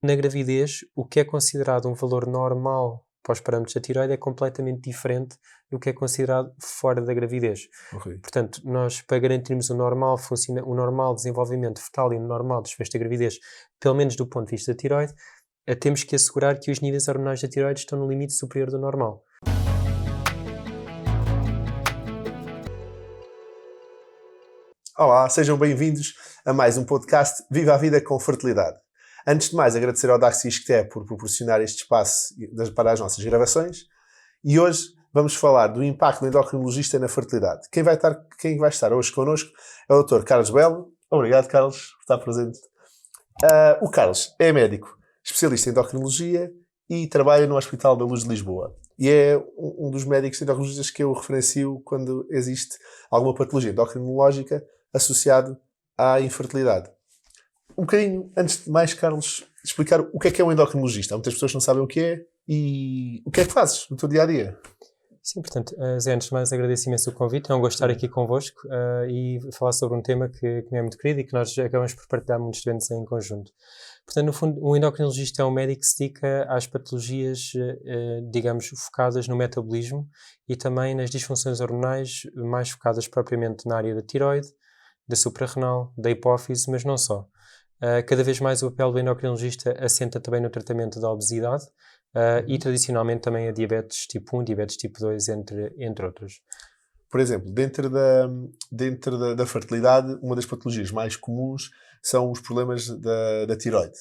na gravidez, o que é considerado um valor normal para os parâmetros da tireoide é completamente diferente do que é considerado fora da gravidez. Ok. Portanto, nós, para garantirmos o normal desenvolvimento fetal e o normal desfecho da gravidez, pelo menos do ponto de vista da tireoide, temos que assegurar que os níveis hormonais da tireoide estão no limite superior do normal. Olá, sejam bem-vindos a mais um podcast Viva a Vida com Fertilidade. Antes de mais, agradecer ao Darcy Isqueté por proporcionar este espaço para as nossas gravações. E hoje vamos falar do impacto do endocrinologista na fertilidade. Quem vai estar hoje connosco é o Dr. Carlos Belo. Obrigado, Carlos, por estar presente. O Carlos é médico, especialista em endocrinologia e trabalha no Hospital da Luz de Lisboa. E é um dos médicos endocrinologistas que eu referencio quando existe alguma patologia endocrinológica associado à infertilidade. Um bocadinho, antes de mais, Carlos, explicar o que é um endocrinologista. Há muitas pessoas que não sabem o que é e o que é que fazes no teu dia-a-dia. Sim, portanto, Zé, antes de mais agradeço imenso o convite, é um gosto estar aqui convosco e falar sobre um tema que me é muito querido e que nós acabamos por partilhar muitos eventos em conjunto. Portanto, no fundo, um endocrinologista é um médico que se dedica às patologias, digamos, focadas no metabolismo e também nas disfunções hormonais mais focadas propriamente na área da tireoide, da suprarrenal, da hipófise, mas não só. Cada vez mais o papel do endocrinologista assenta também no tratamento da obesidade e tradicionalmente também a diabetes tipo 1, diabetes tipo 2, entre outros. Por exemplo, dentro da fertilidade, uma das patologias mais comuns são os problemas da tireoide.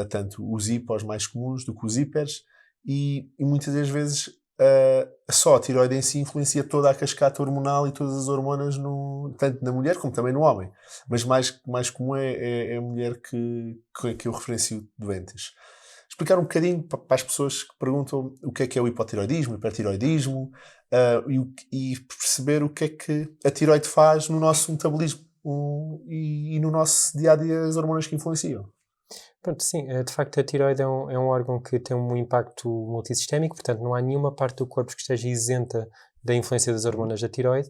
Tanto os hipos mais comuns do que os hiperes e muitas das vezes só a tireoide em si influencia toda a cascata hormonal e todas as hormonas, tanto na mulher como também no homem. Mas mais comum é a mulher que eu referencio doentes. Explicar um bocadinho para as pessoas que perguntam o que é o hipotireoidismo, o hipertireoidismo e perceber o que é que a tireoide faz no nosso metabolismo e no nosso dia-a-dia, as hormonas que influenciam. Pronto, sim, de facto a tireoide é um órgão que tem um impacto multissistémico, portanto não há nenhuma parte do corpo que esteja isenta da influência das hormonas da tireoide.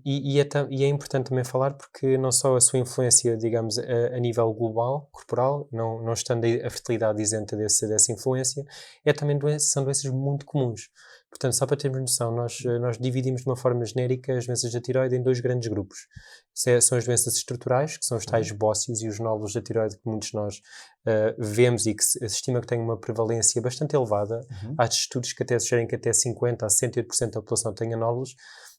E é importante também falar porque não só a sua influência, digamos, a nível global, corporal, não estando a fertilidade isenta dessa influência, também são doenças muito comuns. Portanto, só para termos noção, nós dividimos de uma forma genérica as doenças da tireoide em dois grandes grupos. São as doenças estruturais, que são os tais bócios e os nódulos da tireoide que muitos de nós vemos e que se estima que têm uma prevalência bastante elevada. Há estudos que até sugerem que até 50% a 68% da população tenha nódulos.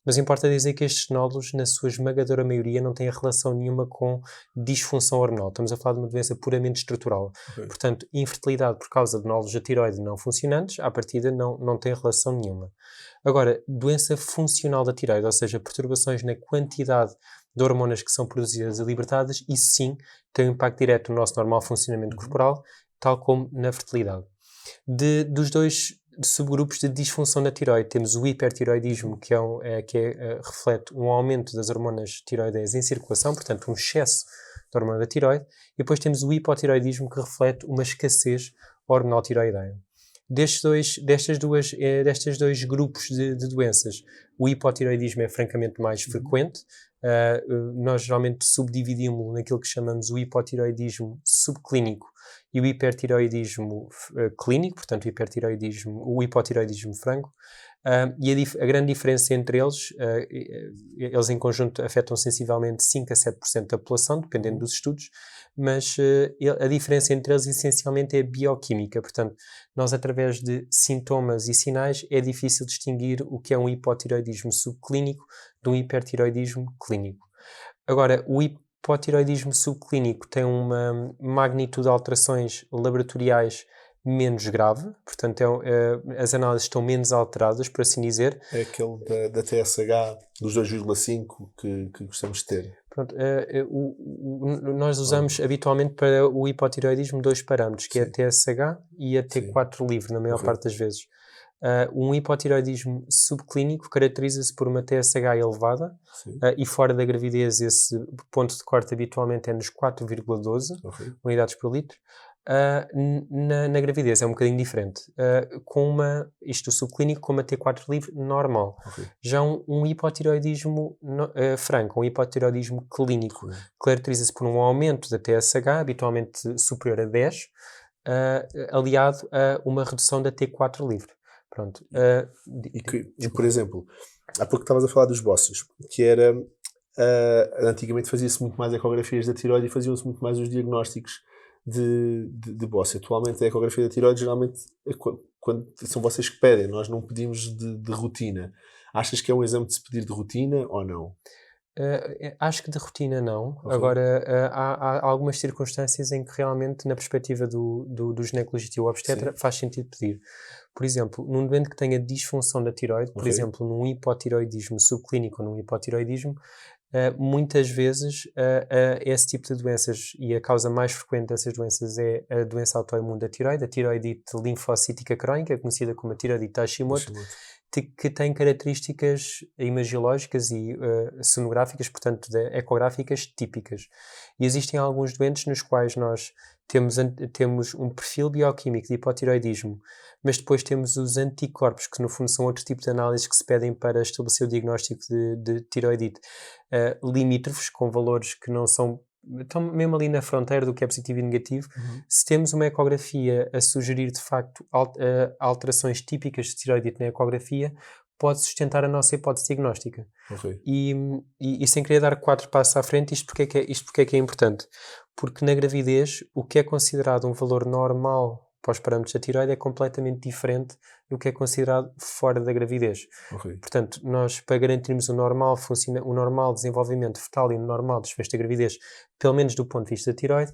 Mas importa dizer que estes nódulos, na sua esmagadora maioria, não têm relação nenhuma com disfunção hormonal. Estamos a falar de uma doença puramente estrutural. Okay. Portanto, infertilidade por causa de nódulos da tireoide não funcionantes, à partida não tem relação nenhuma. Agora, doença funcional da tireoide, ou seja, perturbações na quantidade de hormonas que são produzidas e libertadas, isso sim tem um impacto direto no nosso normal funcionamento corporal, tal como na fertilidade. Dos dois subgrupos de disfunção da tireoide, temos o hipertireoidismo, que reflete um aumento das hormonas tireoideias em circulação, portanto um excesso da hormona da tireoide, e depois temos o hipotireoidismo, que reflete uma escassez hormonal tireoideia. Destes dois grupos de doenças, o hipotireoidismo é francamente mais frequente. Nós geralmente subdividimos-lo naquilo que chamamos o hipotireoidismo subclínico e o hipertireoidismo clínico, portanto o hipotireoidismo franco. E a grande diferença entre eles em conjunto afetam sensivelmente 5 a 7% da população, dependendo dos estudos, mas a diferença entre eles essencialmente é bioquímica. Portanto, nós através de sintomas e sinais é difícil distinguir o que é um hipotireoidismo subclínico de um hipertireoidismo clínico. Agora, o hipotireoidismo subclínico tem uma magnitude de alterações laboratoriais menos grave, portanto as análises estão menos alteradas, por assim dizer. É aquele da TSH dos 2,5 que gostamos de ter. Pronto, nós usamos habitualmente para o hipotireoidismo dois parâmetros, que é a TSH e a T4 livre, na maior parte das vezes. Um hipotireoidismo subclínico caracteriza-se por uma TSH elevada e fora da gravidez esse ponto de corte habitualmente é nos 4,12 unidades por litro. Na gravidez é um bocadinho diferente. Isto subclínico com uma T4 livre normal. Ok. Já um hipotireoidismo franco, um hipotireoidismo clínico, caracteriza-se por um aumento da TSH, habitualmente superior a 10, aliado a uma redução da T4 livre. Pronto. E, por exemplo, há pouco estavas a falar dos bócios, que era... antigamente fazia-se muito mais ecografias da tiroide e faziam-se muito mais os diagnósticos de bócio. Atualmente a ecografia da tiroide geralmente é quando são vocês que pedem, nós não pedimos de rotina. Achas que é um exame de se pedir de rotina ou não? Acho que de rotina não. Ok. Agora, há algumas circunstâncias em que realmente, na perspectiva do ginecologista e o obstetra, Sim. faz sentido pedir. Por exemplo, num doente que tenha disfunção da tiroide, por Ok. exemplo, num hipotiroidismo subclínico ou num hipotiroidismo, muitas vezes esse tipo de doenças, e a causa mais frequente dessas doenças é a doença autoimune da tiroide, a tiroidite linfocítica crónica, conhecida como a tiroidite Hashimoto, que tem características imagiológicas e sonográficas, portanto, ecográficas típicas. E existem alguns doentes nos quais nós temos um perfil bioquímico de hipotiroidismo, mas depois temos os anticorpos, que no fundo são outro tipo de análises que se pedem para estabelecer o diagnóstico de tiroidite, limítrofes, com valores que não são... Estão mesmo ali na fronteira do que é positivo e negativo. Se temos uma ecografia a sugerir, de facto, alterações típicas de tiroidite na ecografia, pode sustentar a nossa hipótese diagnóstica. Ok. E sem querer dar 4 passos à frente, isto porque é que é importante? Porque na gravidez, o que é considerado um valor normal para os parâmetros da tiroide é completamente diferente do que é considerado fora da gravidez. Ok. Portanto, nós, para garantirmos o normal desenvolvimento fetal e o normal desfecho da gravidez, pelo menos do ponto de vista da tiroide,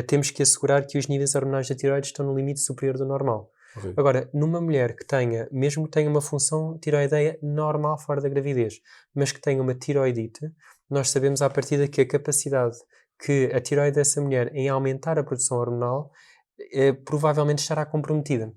temos que assegurar que os níveis hormonais da tiroide estão no limite superior do normal. Ok. Agora, numa mulher que mesmo que tenha uma função tiroideia normal fora da gravidez, mas que tenha uma tiroidite, nós sabemos à partida que a capacidade que a tiroide dessa mulher em aumentar a produção hormonal provavelmente estará comprometida.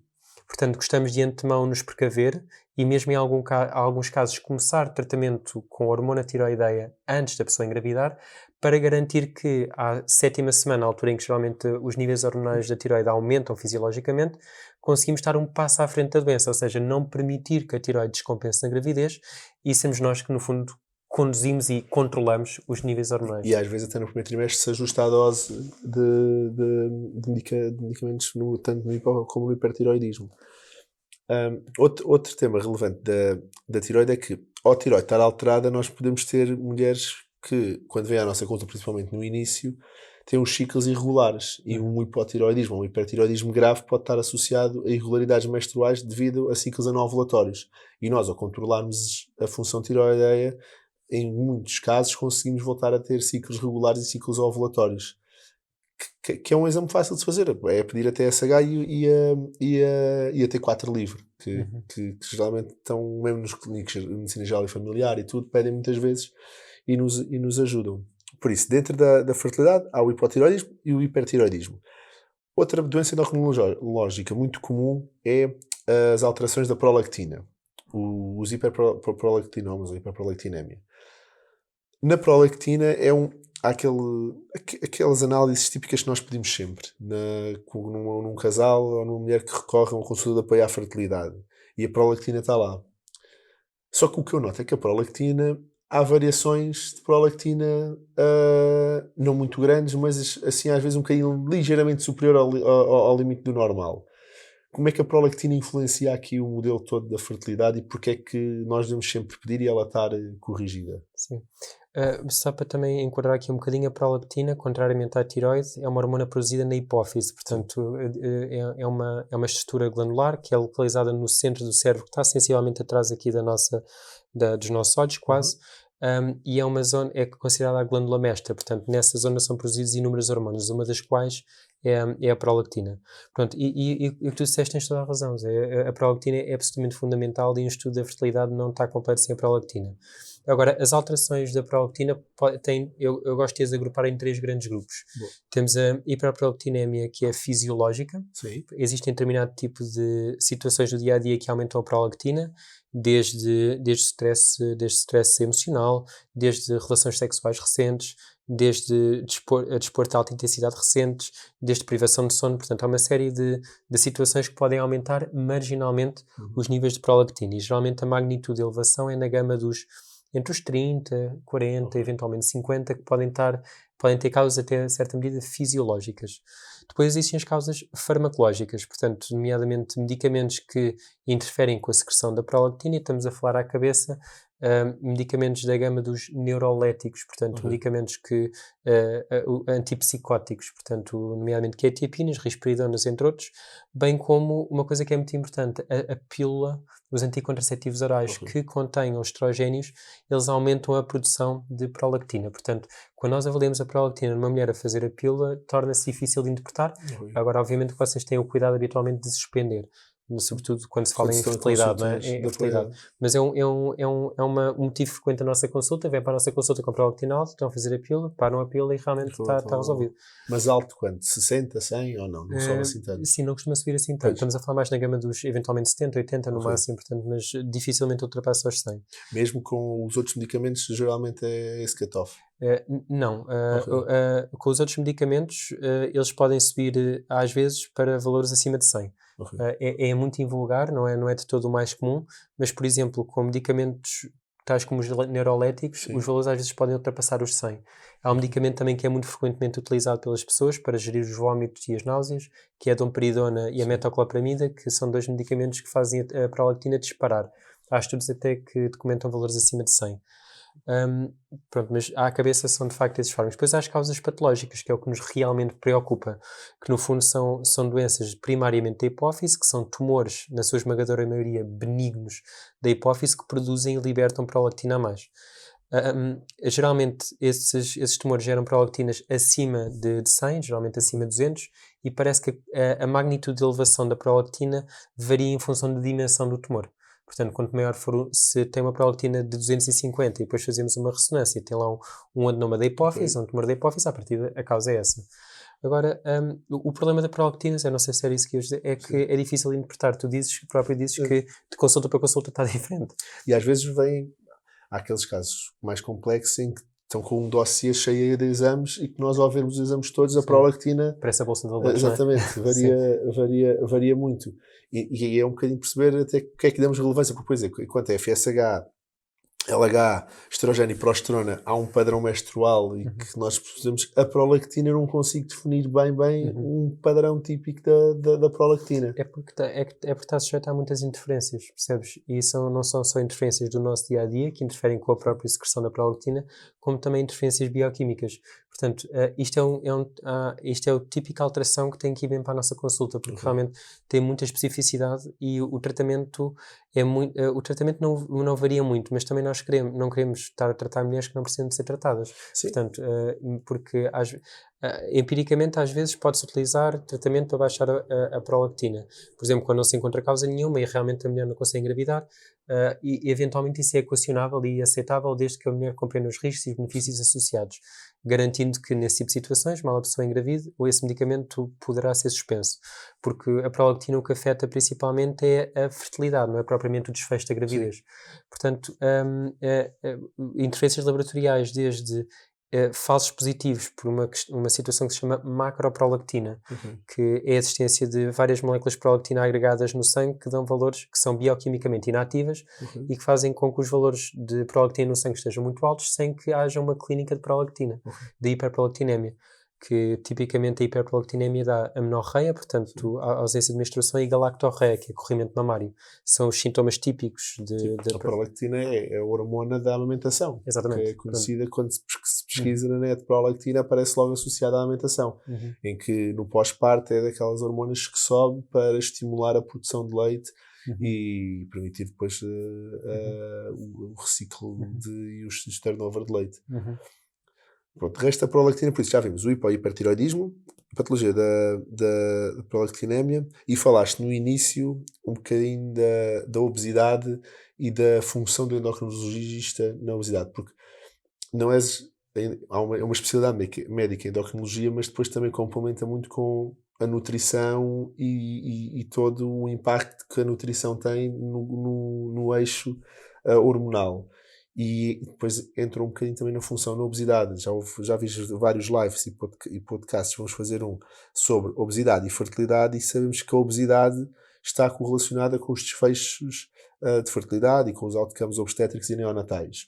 Portanto, gostamos de antemão nos precaver e mesmo em alguns casos começar tratamento com hormona tiroideia antes da pessoa engravidar, para garantir que à 7ª semana, a altura em que geralmente os níveis hormonais da tiroide aumentam fisiologicamente, conseguimos estar um passo à frente da doença, ou seja, não permitir que a tiroide descompense na gravidez, e somos nós que no fundo conduzimos e controlamos os níveis hormonais. E às vezes até no primeiro trimestre se ajusta a dose de medicamentos tanto no hipo como no hipertiroidismo. Outro tema relevante da tiroide é que, ao a tiroide estar alterada, nós podemos ter mulheres que, quando vêm à nossa conta, principalmente no início, têm os ciclos irregulares. E um hipotiroidismo ou um hipertiroidismo grave pode estar associado a irregularidades menstruais devido a ciclos anovulatórios. E nós, ao controlarmos a função tiroideia, em muitos casos conseguimos voltar a ter ciclos regulares e ciclos ovulatórios, que é um exame fácil de se fazer, é pedir a TSH e a T4 livre, que geralmente estão mesmo nos clínicos de medicina geral e familiar e tudo, pedem muitas vezes e nos ajudam. Por isso, dentro da fertilidade há o hipotiroidismo e o hipertiroidismo. Outra doença endocrinológica muito comum é as alterações da prolactina, os hiperprolactinomas ou hiperprolactinemia. Na prolactina há aquelas análises típicas que nós pedimos sempre num casal ou numa mulher que recorre a uma consulta de apoio à fertilidade, e a prolactina está lá. Só que o que eu noto é que a prolactina, há variações de prolactina não muito grandes, mas assim às vezes um bocadinho ligeiramente superior ao limite do normal. Como é que a prolactina influencia aqui o modelo todo da fertilidade e porque é que nós devemos sempre pedir e ela estar corrigida? Sim. Só para também enquadrar aqui um bocadinho, a prolactina, contrariamente à tiroide, é uma hormona produzida na hipófise, portanto é uma estrutura glandular que é localizada no centro do cérebro, que está sensivelmente atrás aqui dos nossos olhos, quase. E é uma zona, é considerada a glândula mestra, portanto nessa zona são produzidas inúmeras hormonas, uma das quais é a prolactina. Pronto, e o que tu disseste tens toda a razão, a prolactina é absolutamente fundamental, e um estudo da fertilidade não está completo sem a prolactina. Agora, as alterações da prolactina eu gosto de as agrupar em 3 grandes grupos. Bom. Temos a hiperprolactinemia, que é fisiológica. Sim. Existem determinado tipo de situações do dia a dia que aumentam a prolactina, desde stress emocional, desde relações sexuais recentes, desde desporto de alta intensidade recentes, desde privação de sono. Portanto, há uma série de situações que podem aumentar marginalmente os níveis de prolactina, e geralmente a magnitude de elevação é na gama entre os 30, 40, eventualmente 50, que podem ter causas até a certa medida fisiológicas. Depois existem as causas farmacológicas, portanto, nomeadamente medicamentos que interferem com a secreção da prolactina, e estamos a falar à cabeça medicamentos da gama dos neuroléticos, portanto, medicamentos antipsicóticos, portanto, nomeadamente quetiapinas, risperidonas, entre outros, bem como uma coisa que é muito importante, a pílula, os anticontraceptivos orais que contenham estrogénios, eles aumentam a produção de prolactina. Portanto, quando nós avaliamos a prolactina numa mulher a fazer a pílula, torna-se difícil de interpretar. Agora, obviamente, que vocês têm o cuidado habitualmente de suspender, sobretudo quando se fala em fertilidade, não é? Fertilidade. Mas é um motivo frequente da nossa consulta. Vem para a nossa consulta com prolactina alta, estão a fazer a pílula, param a pílula e realmente está resolvido. Mas alto quanto? 60, 100 ou não? Não sobe assim tanto? Sim, não costuma subir assim tanto. Estamos a falar mais na gama dos eventualmente 70, 80 no máximo, portanto, mas dificilmente ultrapassa os 100. Mesmo com os outros medicamentos, geralmente é esse cut-off? Não. Com os outros medicamentos, eles podem subir às vezes para valores acima de 100. É muito invulgar, não é de todo o mais comum, mas, por exemplo, com medicamentos tais como os neuroléticos, os valores às vezes podem ultrapassar os 100. Há um medicamento também que é muito frequentemente utilizado pelas pessoas para gerir os vômitos e as náuseas, que é a domperidona e a metoclopramida, que são dois medicamentos que fazem a prolactina disparar. Há estudos até que documentam valores acima de 100. Pronto, mas à cabeça são de facto esses fármacos. Depois há as causas patológicas, que é o que nos realmente preocupa, que no fundo são doenças primariamente da hipófise, que são tumores, na sua esmagadora maioria benignos da hipófise, que produzem e libertam prolactina a mais. Geralmente esses tumores geram prolactinas acima de 100, geralmente acima de 200, e parece que a magnitude de elevação da prolactina varia em função da dimensão do tumor. Portanto, quanto maior for, se tem uma prolactina de 250 e depois fazemos uma ressonância e tem lá um adenoma da hipófise, um tumor da hipófise, à partida a causa é essa. Agora, o problema da prolactina, eu não sei se era isso que ias dizer, é que é difícil de interpretar. Tu próprio dizes que de consulta para consulta está diferente. E às vezes há aqueles casos mais complexos em que estão com um dossiê cheio de exames e que nós, ao vermos os exames todos, a prolactina... Parece a bolsa de valores, exatamente, varia muito. E é um bocadinho perceber até o que é que damos relevância, porque, por exemplo, enquanto é FSH, LH, estrogênio e progesterona, há um padrão menstrual e que nós precisamos. A prolactina, eu não consigo definir bem um padrão típico da prolactina. É porque está sujeito a muitas interferências, percebes? E não são só interferências do nosso dia-a-dia, que interferem com a própria secreção da prolactina, como também interferências bioquímicas. Portanto, isto é o típico alteração que tem que ir bem para a nossa consulta, porque realmente tem muita especificidade e o tratamento o tratamento não varia muito, mas também nós não queremos estar a tratar mulheres que não precisam de ser tratadas. Sim. Portanto, porque empiricamente às vezes pode-se utilizar tratamento para baixar a prolactina. Por exemplo, quando não se encontra causa nenhuma e realmente a mulher não consegue engravidar, e eventualmente isso é equacionável e aceitável desde que a mulher compreenda os riscos e os benefícios associados, garantindo que nesse tipo de situações, mal a pessoa engravide, ou esse medicamento poderá ser suspenso, porque a prolactina o que afeta principalmente é a fertilidade, não é propriamente o desfecho da gravidez. Sim. Portanto, interferências laboratoriais desde falsos positivos por uma situação que se chama macroprolactina, que é a existência de várias moléculas de prolactina agregadas no sangue que dão valores que são bioquimicamente inativas e que fazem com que os valores de prolactina no sangue estejam muito altos sem que haja uma clínica de prolactina, de hiperprolactinemia, que tipicamente a hiperprolactinemia dá amenorreia, portanto a ausência de menstruação, e galactorreia, que é corrimento mamário. São os sintomas típicos a prolactina é a hormona da amamentação. Exatamente. Que é conhecida quando se pesquisa na net, prolactina aparece logo associada à alimentação, em que no pós-parto é daquelas hormonas que sobe para estimular a produção de leite e permitir depois o reciclo e os turnover de leite. Pronto, resta a prolactina, por isso já vimos o hipotireoidismo, a patologia da prolactinemia, e falaste no início um bocadinho da obesidade e da função do endocrinologista na obesidade, porque não é uma especialidade médica, endocrinologia, mas depois também complementa muito com a nutrição e todo o impacto que a nutrição tem no eixo hormonal. E depois entra um bocadinho também na função da obesidade. Já vi vários lives e podcasts, vamos fazer um sobre obesidade e fertilidade, e sabemos que a obesidade está correlacionada com os desfechos de fertilidade e com os outcomes obstétricos e neonatais.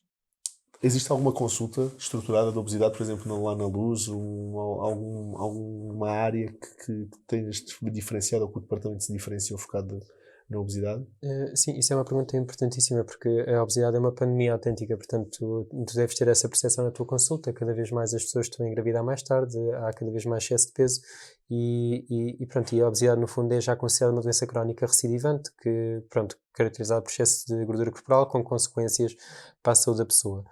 Existe alguma consulta estruturada de obesidade, por exemplo, lá na Luz, alguma área que tenhas diferenciado ou que o departamento se diferenciou focado na obesidade? Sim, isso é uma pergunta importantíssima, porque a obesidade é uma pandemia autêntica, portanto tu deves ter essa percepção na tua consulta. Cada vez mais as pessoas estão a engravidar mais tarde, há cada vez mais excesso de peso pronto, e a obesidade no fundo é já considerada uma doença crónica recidivante, que pronto, caracterizada por excesso de gordura corporal com consequências para a saúde da pessoa.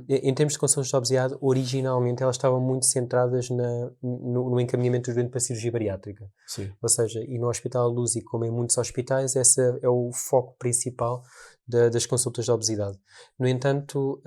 Em termos de consultas de obesidade, originalmente elas estavam muito centradas no encaminhamento do doente para cirurgia bariátrica. Sim. Ou seja, e no Hospital Luz, e como em muitos hospitais, esse é o foco principal das consultas de obesidade. No entanto,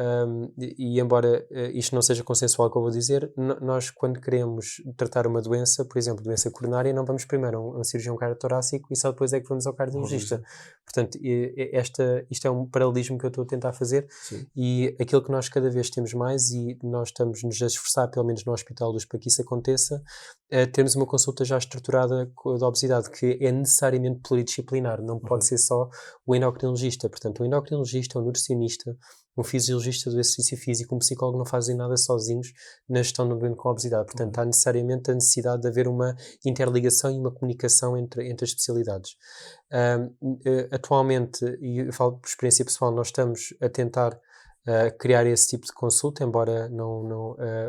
e embora isto não seja consensual o que eu vou dizer, nós quando queremos tratar uma doença, por exemplo, doença coronária, não vamos primeiro a um cirurgião cardiotorácico e só depois é que vamos ao cardiologista. Portanto, isto é um paralelismo que eu estou a tentar fazer. Sim. E aquilo que nós cada vez temos mais, e nós estamos-nos a esforçar, pelo menos no Hospital Luz, para que isso aconteça, temos uma consulta já estruturada da obesidade, que é necessariamente pluridisciplinar, não pode ser só o endocrinologista. Portanto, o endocrinologista, o nutricionista, um fisiologista do exercício físico, um psicólogo não fazem nada sozinhos na gestão do doente com obesidade. Portanto, há necessariamente a necessidade de haver uma interligação e uma comunicação entre as especialidades. Atualmente, e eu falo por experiência pessoal, nós estamos a tentar criar esse tipo de consulta, embora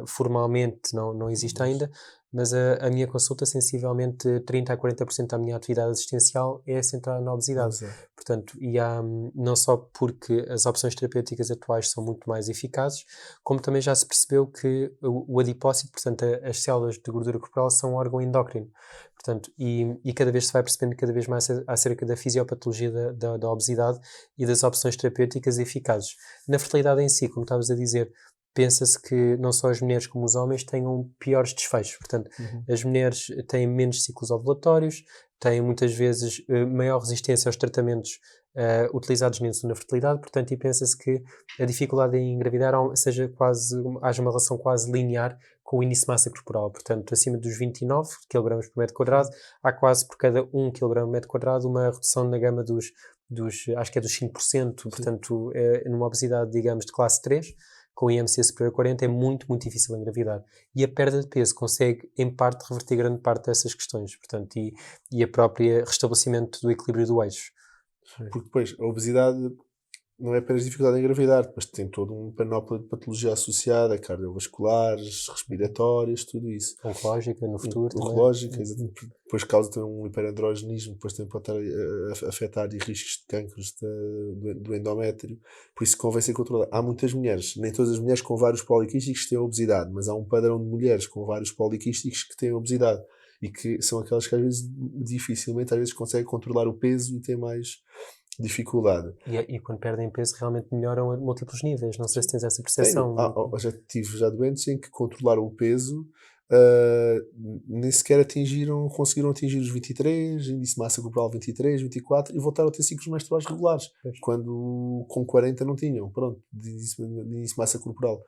formalmente não exista ainda, mas a minha consulta, sensivelmente 30% a 40% da minha atividade assistencial é centrada na obesidade. Portanto, e há, não só porque as opções terapêuticas atuais são muito mais eficazes, como também já se percebeu que o adipócito, portanto as células de gordura corporal, são um órgão endócrino. Portanto, e cada vez se vai percebendo cada vez mais acerca da fisiopatologia da obesidade e das opções terapêuticas eficazes. Na fertilidade em si, como estavas a dizer, pensa-se que não só as mulheres como os homens tenham piores desfechos. Portanto, as mulheres têm menos ciclos ovulatórios, têm muitas vezes maior resistência aos tratamentos utilizados na fertilidade, portanto, e pensa-se que a dificuldade em engravidar haja uma relação quase linear com o índice de massa corporal. Portanto, acima dos 29 kg por metro quadrado, há quase por cada 1 kg por metro quadrado uma redução na gama dos acho que é dos 5%, portanto, numa obesidade, digamos, de classe 3, com IMC superior a 40, é muito, muito difícil engravidar. E a perda de peso consegue, em parte, reverter grande parte dessas questões. Portanto, e a própria restabelecimento do equilíbrio do eixo. Porque depois, a obesidade não é apenas dificuldade em engravidar, mas tem todo um panóplia de patologia associada, cardiovasculares, respiratórias, tudo isso. Oncológica no futuro oncológica, exatamente. Depois causa também um hiperandrogenismo, depois também pode estar a afetar riscos de cânceres do endométrio. Por isso convém ser controlado. Há muitas mulheres, nem todas as mulheres com vários poliquísticos têm obesidade, mas há um padrão de mulheres com vários poliquísticos que têm obesidade. E que são aquelas que às vezes dificilmente conseguem controlar o peso e têm mais dificuldade. E quando perdem peso realmente melhoram a múltiplos níveis. Não sei se tens essa percepção. Já tive doentes em que controlaram o peso, nem sequer conseguiram atingir os 23, índice de massa corporal 23, 24 e voltaram a ter ciclos menstruais regulares, quando com 40 não tinham, pronto, de índice de massa corporal.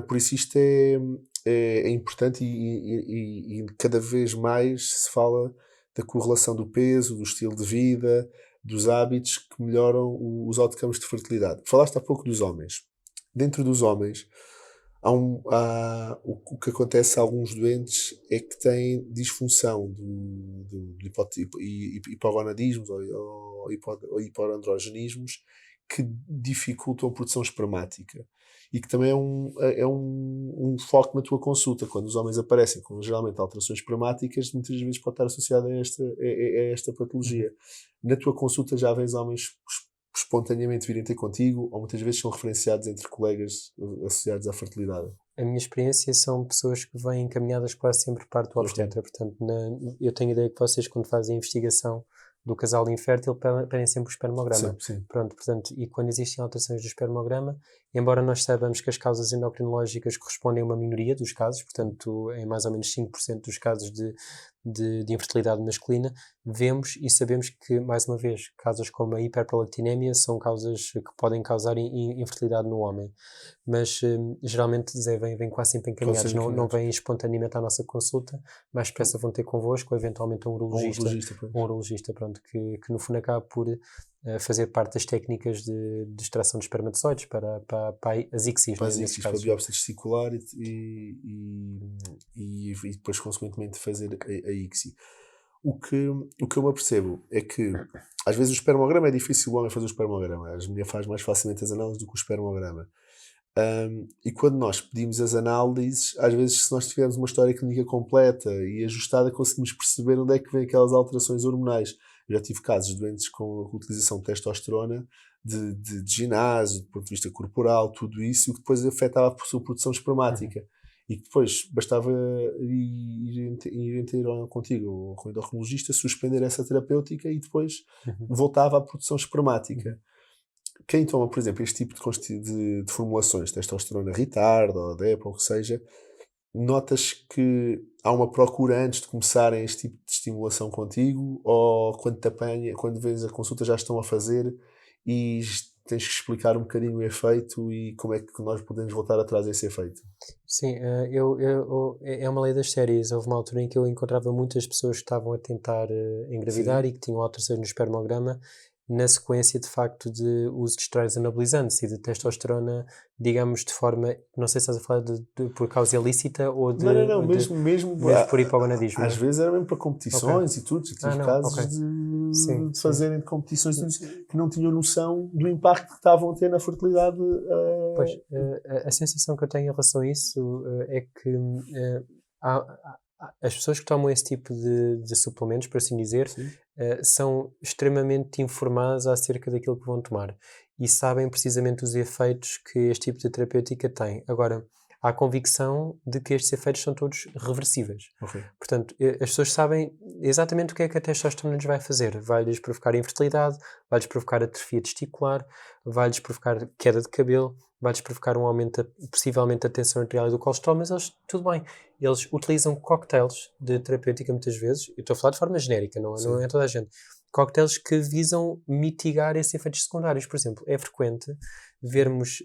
Por isso isto é importante e cada vez mais se fala da correlação do peso, do estilo de vida, dos hábitos que melhoram os outcomes de fertilidade. Falaste há pouco dos homens. Dentro dos homens, o que acontece a alguns doentes é que têm disfunção do hipogonadismos ou hipoandrogenismos que dificultam a produção espermática. E que também é um foco na tua consulta. Quando os homens aparecem com geralmente alterações espermáticas, muitas vezes pode estar associado a esta patologia. Na tua consulta já vês homens espontaneamente virem ter contigo, ou muitas vezes são referenciados entre colegas associados à fertilidade? A minha experiência são pessoas que vêm encaminhadas quase sempre para o obstetra. Portanto, eu tenho a ideia que vocês, quando fazem a investigação do casal infértil, pedem sempre o espermograma. Sim. Pronto, portanto, e quando existem alterações do espermograma, embora nós saibamos que as causas endocrinológicas correspondem a uma minoria dos casos, portanto, em mais ou menos 5% dos casos de de infertilidade masculina, vemos e sabemos que, mais uma vez, causas como a hiperprolactinemia são causas que podem causar infertilidade no homem. Mas geralmente vêm quase sempre encaminhados, não vêm espontaneamente à nossa consulta, mais depressa vão ter convosco, ou eventualmente um urologista, pronto, que no fundo acaba por fazer parte das técnicas de extração de espermatozoides para as ICSIs. Para as ICSIs, para a biópsia testicular e depois, consequentemente, fazer a ICSI. O que eu me apercebo é que, às vezes, o espermograma é difícil o homem fazer o espermograma. As mulheres fazem mais facilmente as análises do que o espermograma. E quando nós pedimos as análises, às vezes, se nós tivermos uma história clínica completa e ajustada, conseguimos perceber onde é que vêm aquelas alterações hormonais. Eu já tive casos de doentes com a utilização de testosterona, de ginásio, do ponto de vista corporal, tudo isso, e que depois afetava a sua produção espermática. E depois bastava ir ter contigo ou com o endocrinologista, suspender essa terapêutica e depois voltava à produção espermática. Quem toma, por exemplo, este tipo de formulações, testosterona retard ou DEP ou o que seja, notas que há uma procura antes de começarem este tipo de estimulação contigo, ou quando te apanha, quando vês a consulta já estão a fazer e tens que explicar um bocadinho o efeito e como é que nós podemos voltar atrás desse efeito? Sim, é uma lei das séries. Houve uma altura em que eu encontrava muitas pessoas que estavam a tentar engravidar e que tinham alterações no espermograma na sequência, de facto, de uso de esteroides anabolizantes e de testosterona, digamos, de forma, não sei se estás a falar por causa ilícita ou de... Não, mesmo por hipogonadismo. Às vezes era mesmo para competições e tudo. Tive casos de fazerem competições que não tinham noção do impacto que estavam a ter na fertilidade. Pois, a sensação que eu tenho em relação a isso é que as pessoas que tomam esse tipo de suplementos, por assim dizer, são extremamente informadas acerca daquilo que vão tomar e sabem precisamente os efeitos que este tipo de terapêutica tem. Agora, há a convicção de que estes efeitos são todos reversíveis. Portanto, as pessoas sabem exatamente o que é que a testosterona lhes vai fazer. Vai-lhes provocar infertilidade, vai-lhes provocar atrofia testicular, vai-lhes provocar queda de cabelo, vai-lhes provocar um aumento, possivelmente, da tensão arterial e do colesterol, mas eles, tudo bem. Eles utilizam cocktails de terapêutica muitas vezes, eu estou a falar de forma genérica, não é toda a gente, cocktails que visam mitigar esses efeitos secundários. Por exemplo, é frequente vermos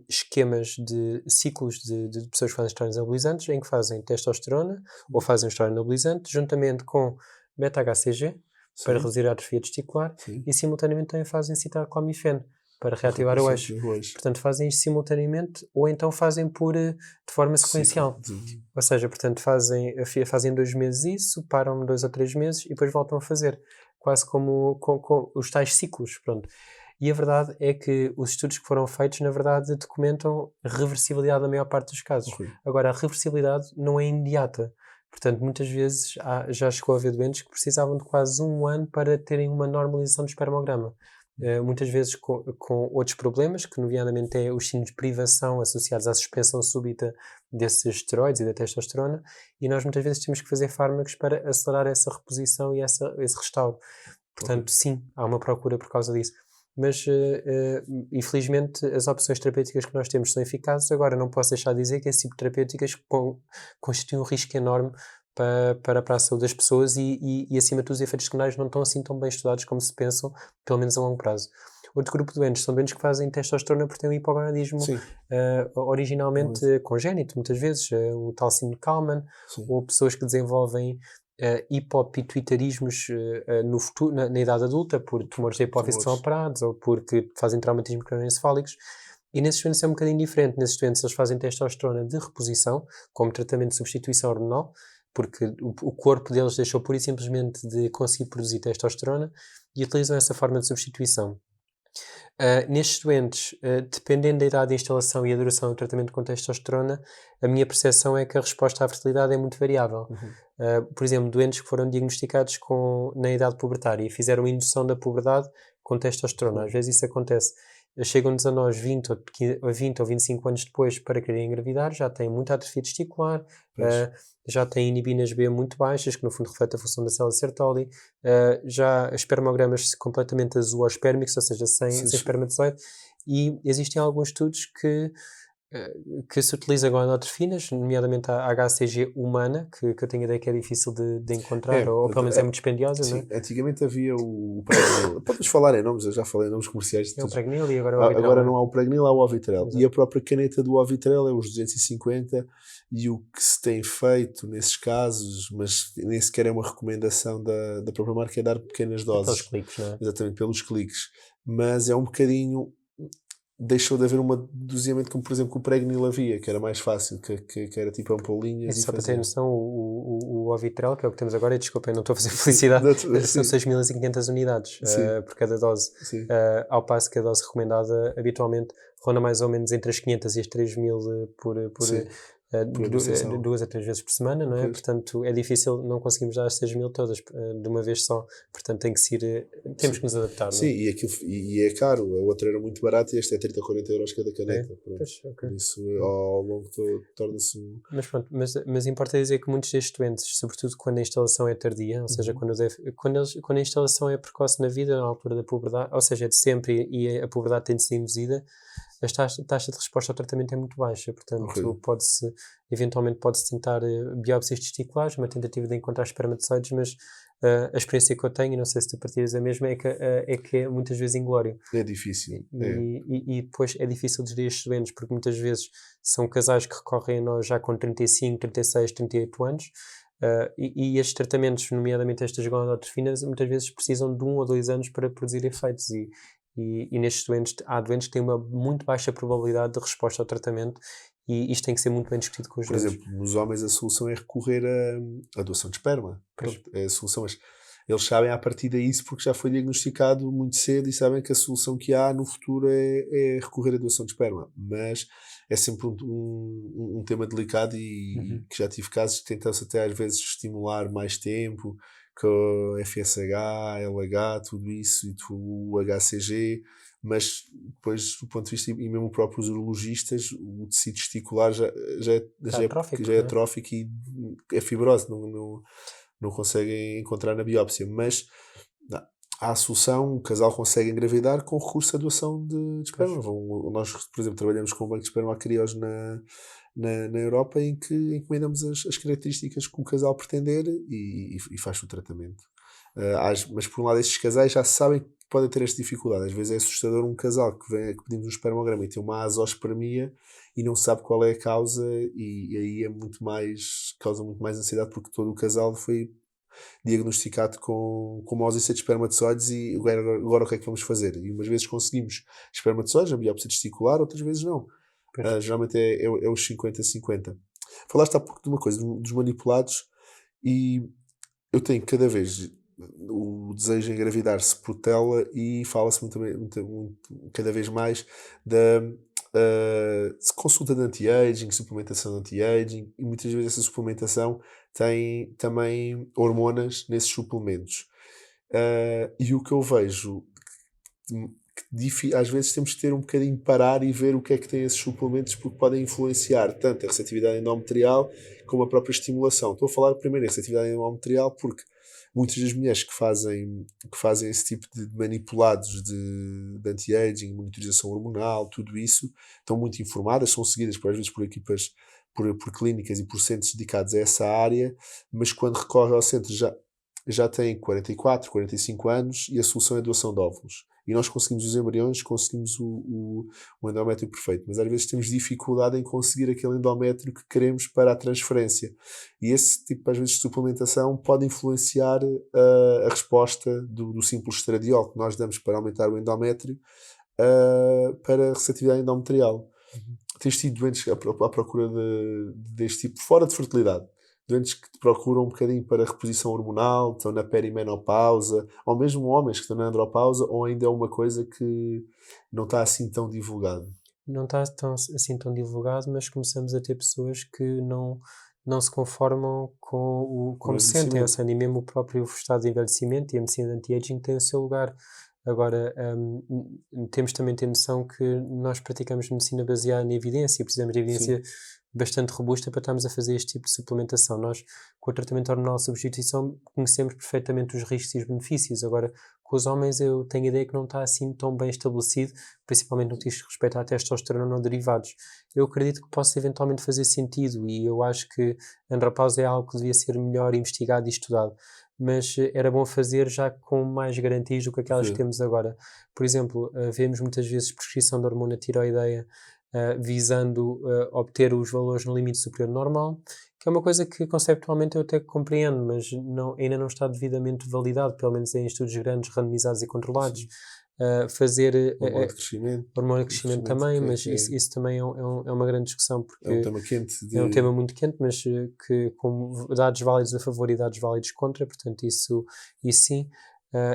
esquemas de ciclos de pessoas que fazem esteroides anabolizantes em que fazem testosterona ou fazem um esteroide anabolizante juntamente com beta-HCG para reduzir a atrofia testicular e simultaneamente também fazem citalclomifene para reativar o eixo. Portanto, fazem isto simultaneamente ou então fazem de forma sequencial. Ou seja, portanto, fazem 2 meses isso, param 2 ou 3 meses e depois voltam a fazer. Quase como com os tais ciclos. Pronto. E a verdade é que os estudos que foram feitos, na verdade, documentam reversibilidade na maior parte dos casos. Agora, a reversibilidade não é imediata. Portanto, muitas vezes já chegou a haver doentes que precisavam de quase 1 ano para terem uma normalização do espermograma. Muitas vezes com outros problemas, que nomeadamente é os signos de privação associados à suspensão súbita desses esteroides e da testosterona, e nós muitas vezes temos que fazer fármacos para acelerar essa reposição e esse restauro. Portanto, sim, há uma procura por causa disso. Mas, infelizmente, as opções terapêuticas que nós temos são eficazes. Agora, não posso deixar de dizer que esse tipo de terapêuticas constituem um risco enorme para a saúde das pessoas e acima de tudo, os efeitos secundários não estão assim tão bem estudados como se pensam, pelo menos a longo prazo. Outro grupo de doentes são doentes que fazem testosterona porque têm um hipogonadismo originalmente congénito, muitas vezes, o tal síndrome de Kalman, ou pessoas que desenvolvem hipopituitarismos no futuro, na idade adulta, por tumores da hipófise que são operados ou porque fazem traumatismo cranioencefálicos. E nesses doentes é um bocadinho diferente. Nesses doentes eles fazem testosterona de reposição, como tratamento de substituição hormonal, porque o corpo deles deixou pura e simplesmente de conseguir produzir testosterona e utilizam essa forma de substituição. Nestes doentes, dependendo da idade de instalação e a duração do tratamento com testosterona, a minha percepção é que a resposta à fertilidade é muito variável. Por exemplo, doentes que foram diagnosticados na idade pubertária e fizeram indução da puberdade com testosterona. Às vezes isso acontece. Chegam-nos a nós 20 ou 25 anos depois para quererem engravidar, já têm muita atrofia testicular, já têm inibinas B muito baixas, que no fundo reflete a função da célula Sertoli, já espermogramas completamente azoospermicos, ou seja, sem espermatozoide, e existem alguns estudos que que se utiliza gonadotrofinas, nomeadamente a HCG humana, que eu tenho a ideia que é difícil de encontrar, ou pelo menos é muito dispendiosa, não é? Sim, antigamente havia o Pregnil. Podes falar em nomes, eu já falei em nomes comerciais. É o Pregnil e agora é o Ovitrel. Agora não há o Pregnil, há o Ovitrel. Exato. E a própria caneta do Ovitrel é os 250, e o que se tem feito nesses casos, mas nem sequer é uma recomendação da própria marca, é dar pequenas doses. Pelos cliques, não é? Exatamente, pelos cliques. Mas é um bocadinho... Deixou de haver um doseamento como, por exemplo, o Pregnil havia, que era mais fácil, que era tipo ampolinhas. E e só para fazia. ter noção, o Ovitrel, que é o que temos agora, e desculpem, não estou a fazer publicidade, são 6.500 unidades por cada dose, ao passo que a dose recomendada habitualmente ronda mais ou menos entre as 500 e as 3.000 por 2 a 3 vezes por semana, não é? Pois. Portanto, é difícil, não conseguimos dar as 6.000 todas de uma vez só, portanto tem que ser, temos que nos adaptar. Sim, não é? e é caro, a outra era muito barata e esta é 30 ou 40 euros cada caneta. Pois, okay. Por isso, ao longo torna-se um... Mas pronto, mas importa dizer que muitos destes doentes, sobretudo quando a instalação é tardia, ou seja, quando a instalação é precoce na vida, na altura da puberdade, ou seja, é de sempre e a puberdade tem de ser induzida, a taxa de resposta ao tratamento é muito baixa, portanto eventualmente pode-se tentar biópsias testiculares, uma tentativa de encontrar espermatozoides, mas a experiência que eu tenho, e não sei se tu partilhas a mesma, é que é muitas vezes inglório. É difícil. E depois é difícil de gerir estes doentes, porque muitas vezes são casais que recorrem a nós já com 35, 36, 38 anos, e estes tratamentos, nomeadamente estas gonadotrofinas, muitas vezes precisam de 1 ou 2 anos para produzir efeitos, e nestes doentes, há doentes que têm uma muito baixa probabilidade de resposta ao tratamento, e isto tem que ser muito bem discutido com os doentes. Por exemplo, nos homens a solução é recorrer à doação de esperma. Pronto, é a solução, mas eles sabem à partida isso porque já foi diagnosticado muito cedo e sabem que a solução que há no futuro é recorrer à doação de esperma. Mas é sempre um tema delicado e que já tive casos que tentam-se até às vezes estimular mais tempo, com FSH, LH, tudo isso, e o HCG, mas depois, do ponto de vista, e mesmo próprios urologistas, o tecido testicular já é atrófico e é fibrose, não conseguem encontrar na biópsia, mas há a solução, o casal consegue engravidar com recurso à doação de esperma. Nós, por exemplo, trabalhamos com um banco de esperma criós na Europa, em que encomendamos as características que o casal pretender e faz o tratamento. Mas por um lado estes casais já sabem que podem ter esta dificuldade. Às vezes é assustador um casal que pedimos um espermograma e tem uma azospermia e não sabe qual é a causa, e aí causa muito mais ansiedade, porque todo o casal foi diagnosticado com uma ausência de espermatozoides, e agora o que é que vamos fazer? E umas vezes conseguimos espermatozoides, a biópsia testicular, outras vezes não. Geralmente é os 50-50. Falaste há pouco de uma coisa, dos manipulados, e eu tenho cada vez o desejo de engravidar-se por tela, e fala-se muito, cada vez mais da consulta de anti-aging, suplementação de anti-aging, e muitas vezes essa suplementação tem também hormonas nesses suplementos. E o que eu vejo, às vezes temos que ter um bocadinho de parar e ver o que é que tem esses suplementos, porque podem influenciar tanto a receptividade endometrial como a própria estimulação. Estou a falar primeiro em receptividade endometrial porque muitas das mulheres que fazem esse tipo de manipulados de anti-aging, monitorização hormonal, tudo isso, estão muito informadas, são seguidas às vezes por equipas, por clínicas e por centros dedicados a essa área, mas quando recorre ao centro já têm 44, 45 anos e a solução é a doação de óvulos. E nós conseguimos os embriões, conseguimos o endométrio perfeito, mas às vezes temos dificuldade em conseguir aquele endométrio que queremos para a transferência. E esse tipo, às vezes, de suplementação pode influenciar a resposta do simples estradiol que nós damos para aumentar o endométrio para a receptividade endometrial. Tens tido doentes à procura deste tipo, fora de fertilidade? Doentes que te procuram um bocadinho para reposição hormonal, estão na perimenopausa, ou mesmo homens que estão na andropausa, ou ainda é uma coisa que não está assim tão divulgada? Não está assim tão divulgado, mas começamos a ter pessoas que não se conformam com como se sentem, ou seja, e mesmo o próprio estado de envelhecimento e a medicina de anti-aging tem o seu lugar. Agora, temos também de ter noção que nós praticamos medicina baseada na evidência e precisamos de evidência bastante robusta para estarmos a fazer este tipo de suplementação. Nós, com o tratamento hormonal de substituição, conhecemos perfeitamente os riscos e os benefícios. Agora, Com os homens eu tenho a ideia que não está assim tão bem estabelecido, principalmente no que diz respeito à testosterona ou derivados. Eu acredito que possa eventualmente fazer sentido e eu acho que a andropausa é algo que devia ser melhor investigado e estudado, mas era bom fazer já com mais garantias do que aquelas que temos agora. Por exemplo, vemos muitas vezes prescrição da hormona tiroideia visando obter os valores no limite superior normal, que é uma coisa que conceptualmente eu até compreendo, mas ainda não está devidamente validado, pelo menos em estudos grandes, randomizados e controlados. Fazer hormona de crescimento também, mas isso também é uma grande discussão, porque é um tema quente. É um tema muito quente, mas que com dados válidos a favor e dados válidos contra, portanto isso sim.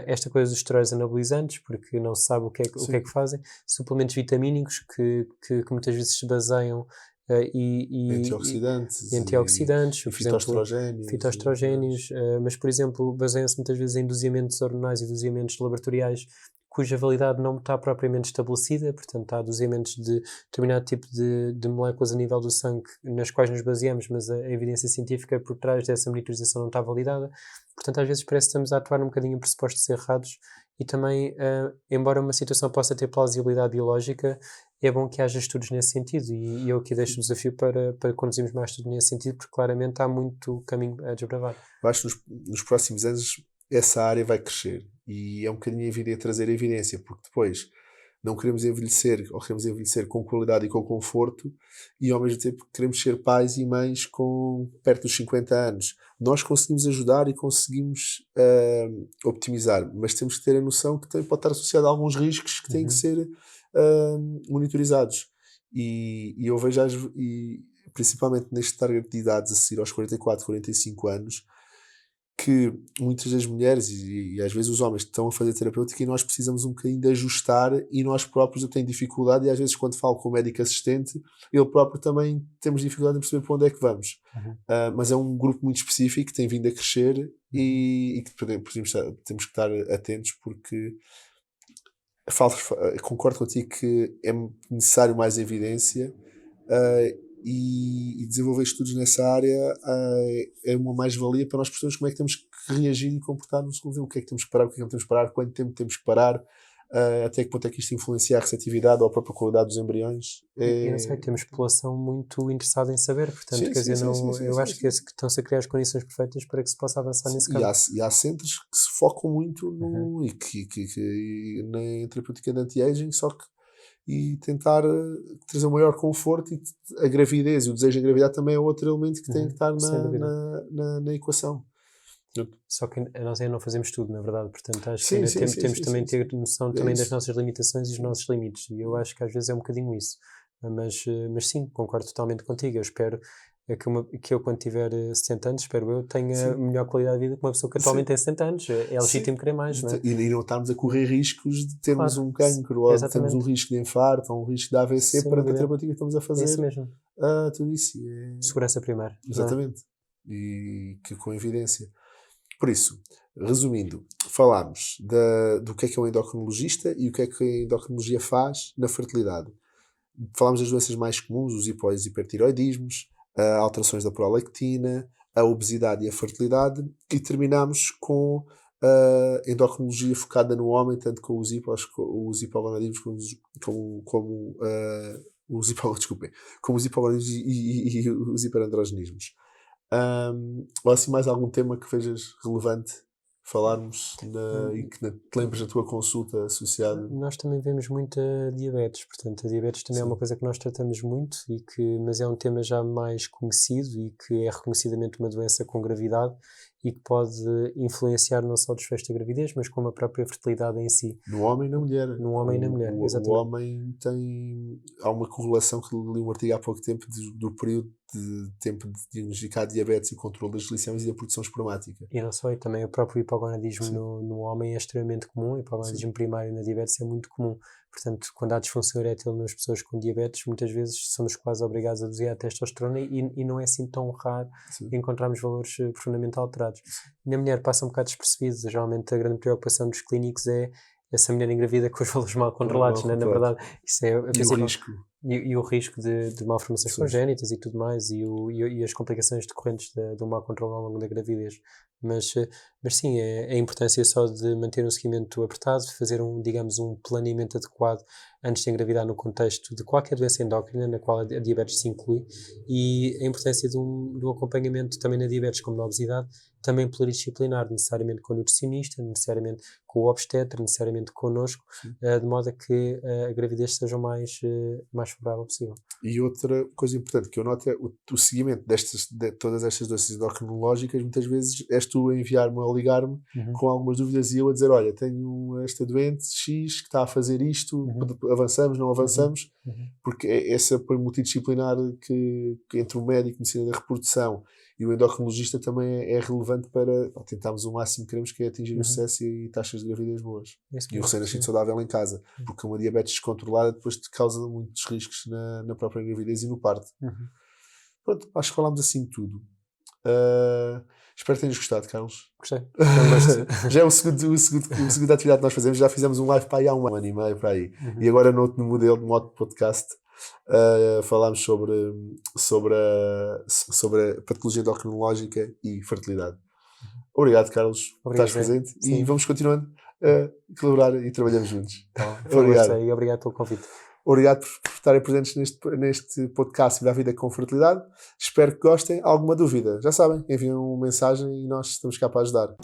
Esta coisa dos esteroides anabolizantes, porque não se sabe o que é que fazem, suplementos vitamínicos que muitas vezes se baseiam antioxidantes e por exemplo, fitoestrogénios, mas por exemplo baseiam-se muitas vezes em doseamentos hormonais e doseamentos laboratoriais cuja validade não está propriamente estabelecida, portanto há doseamentos de determinado tipo de moléculas a nível do sangue nas quais nos baseamos, mas a evidência científica por trás dessa monitorização não está validada. Portanto, às vezes parece que estamos a atuar um bocadinho em pressupostos errados e também, embora uma situação possa ter plausibilidade biológica, é bom que haja estudos nesse sentido e eu aqui deixo o desafio para conduzirmos mais estudos nesse sentido, porque claramente há muito caminho a desbravar. Eu acho que nos próximos anos essa área vai crescer e é um bocadinho trazer evidência, porque depois não queremos envelhecer, ou queremos envelhecer com qualidade e com conforto, e ao mesmo tempo queremos ser pais e mães com perto dos 50 anos. Nós conseguimos ajudar e conseguimos optimizar, mas temos que ter a noção que também pode estar associado a alguns riscos que têm que ser monitorizados. E eu vejo, principalmente neste target de idades a seguir aos 44, 45 anos, que muitas das mulheres e às vezes os homens estão a fazer terapêutica e nós precisamos um bocadinho de ajustar, e nós próprios eu tenho dificuldade, e às vezes quando falo com o médico assistente ele próprio também temos dificuldade em perceber para onde é que vamos. Mas é um grupo muito específico que tem vindo a crescer e que temos que estar atentos, porque concordo contigo que é necessário mais evidência e desenvolver estudos nessa área é uma mais-valia para nós percebermos como é que temos que reagir e comportar-nos, o que é que temos que parar, o que é que não temos que parar, quanto tempo temos que parar, até que ponto é que isto influencia a receptividade ou a própria qualidade dos embriões. E não sei, temos população muito interessada em saber, portanto, eu acho que estão-se a criar as condições perfeitas para que se possa avançar nesse campo. E há centros que se focam muito e na terapêutica de anti-aging, e tentar trazer um maior conforto, e a gravidez e o desejo de engravidar também é outro elemento que tem que estar na equação. Só que nós ainda não fazemos tudo, na verdade, portanto acho que temos também ter noção também das nossas limitações e dos nossos limites, e eu acho que às vezes é um bocadinho isso, mas sim, concordo totalmente contigo. Eu espero que eu quando tiver 70 anos, espero eu, tenha melhor qualidade de vida que uma pessoa que atualmente tem 70 anos. É legítimo querer mais, não é? E não estarmos a correr riscos de termos um cancro, ou de termos um risco de infarto, ou um risco de AVC perante a terapêutica que estamos a fazer. É isso mesmo. Tudo isso. Segurança primeiro. Exatamente. E que com evidência. Por isso, resumindo, falámos do que é um endocrinologista e o que é que a endocrinologia faz na fertilidade. Falámos das doenças mais comuns, os hipotiroidismos, alterações da prolactina, a obesidade e a fertilidade, e terminamos com a endocrinologia focada no homem, tanto com os hipogonadismos como os hipogonadismos e os hiperandrogenismos. Ou assim mais algum tema que vejas relevante falarmos e que te lembres da tua consulta associada? Nós também vemos muita diabetes, portanto a diabetes também é uma coisa que nós tratamos muito, mas é um tema já mais conhecido e que é reconhecidamente uma doença com gravidade e que pode influenciar não só o desfecho da gravidez, mas como a própria fertilidade em si. No homem e na mulher. Exatamente. O homem há uma correlação que li um artigo há pouco tempo do período de tempo de diagnosticar diabetes e controle das glicémias e a produção espermática. E não só, e também o próprio hipogonadismo no homem é extremamente comum. O hipogonadismo primário na diabetes é muito comum. Portanto, quando há disfunção erétil nas pessoas com diabetes, muitas vezes somos quase obrigados a dosear a testosterona e não é assim tão raro encontrarmos valores profundamente alterados. Na mulher passa um bocado despercebido. Geralmente a grande preocupação dos clínicos é essa mulher engravida com os valores mal controlados, né? Na verdade, isso é o risco. E o risco de malformações congénitas e tudo mais, e as complicações decorrentes do mau controle ao longo da gravidez. Mas sim, a importância só de manter um seguimento apertado, de fazer digamos, um planeamento adequado antes de engravidar no contexto de qualquer doença endócrina, na qual a diabetes se inclui, e a importância do acompanhamento também na diabetes, como na obesidade, também pluridisciplinar, necessariamente com o nutricionista, necessariamente com o obstetra, necessariamente connosco, de modo a que a gravidez seja o mais favorável possível. E outra coisa importante que eu noto é o seguimento de todas estas doenças endocrinológicas. Muitas vezes és tu a enviar-me ou a ligar-me com algumas dúvidas e eu a dizer, olha, tenho esta doente X que está a fazer isto, avançamos, não avançamos, porque esse apoio multidisciplinar que entre o médico, medicina da reprodução e o endocrinologista também é relevante para tentarmos o máximo que queremos, que é atingir o sucesso e taxas de gravidez boas. E o recém-nascido saudável em casa. Porque uma diabetes descontrolada depois te causa muitos riscos na própria gravidez e no parto. Pronto, acho que falámos assim de tudo. Espero que tenhas gostado, Carlos. Gostei. Já é o segundo atividade que nós fazemos. Já fizemos um live para aí há um ano e meio para aí. E agora no modelo de modo podcast falámos sobre a patologia endocrinológica e fertilidade. Obrigado, Carlos, por estás presente. Sim. E vamos continuando a colaborar e trabalhamos juntos. Obrigado. E obrigado pelo convite. Obrigado por estarem presentes neste podcast Viva a Vida com Fertilidade. Espero que gostem. Alguma dúvida? Já sabem, enviem uma mensagem e nós estamos cá para ajudar.